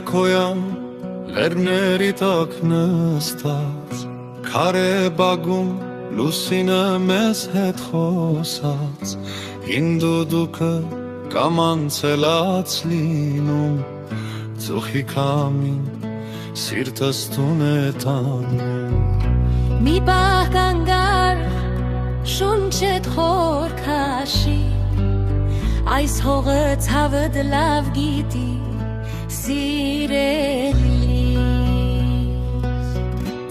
երեկոյան լեռների տակ նստած քարե բագում լուսինը մեզ հետ խոսած հին դուդուկը կամանցելած լինում ծուխի կամին սիրտս տուն է տանում մի պահ կանգար շունչդ խոր քաշի այս հողը ցավդ լավ գիտի սիրելիս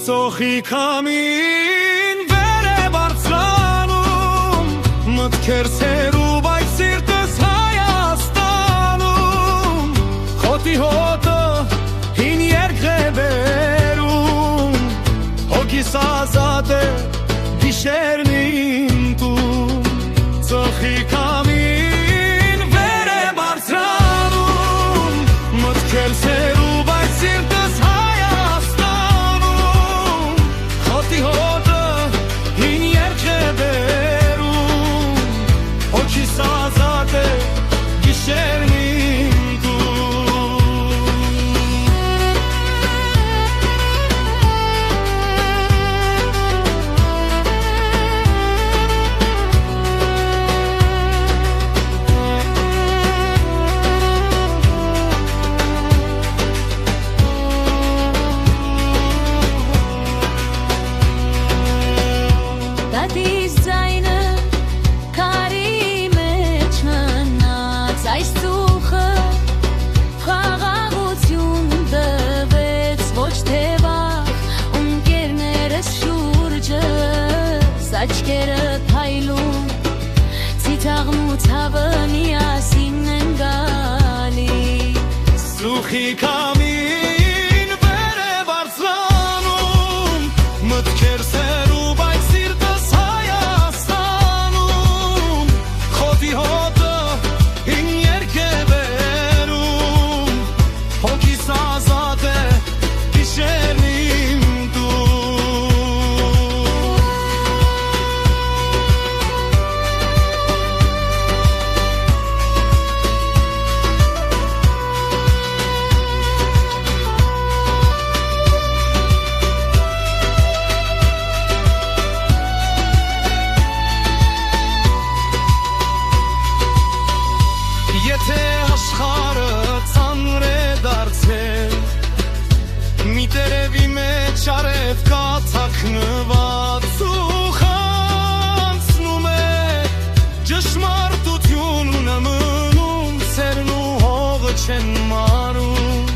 ծուխի կամին վեր է բարձրանում մտքեր սերու բայց սիրտս Հայաստանում խոտի հոտը հին երգ է բերում հոգիս ազատ է գիշերն իմ տուն ծխի կամին վեր է բարձրանում մտքեր սերու բայց սիրտս Հայաստանում խոտի հոտը հին երգ է բերում հոգիս ազատ է գիշերն իմ աչքերը փայլում ցիթաղն ու ցավը միասին են գալիս ծուխի կամին վեր է բարձրանում մտքեր սերու բայց սիրտս Հայաստանում խոտի հոտը հին երգ է բերում հոգիս ազատ է գիշերն իմ Եթե աշխարհը ծանր է դարձել մի տերևի մեջ արև կա թաքնված ու խանցնում է ճշմարտությունն է մնում սերն ու հողը չեն մարում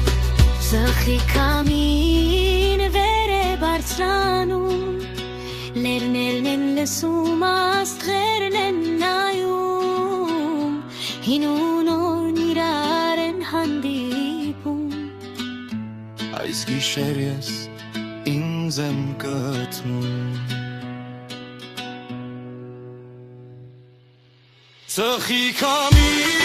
ծխի կամին վեր է բարձրանում լեռներն են լսում աստղերն են նայում հին ու նոր իրար են հանդիպում այս գիշեր ես ինձ եմ գտնում ծխի կամին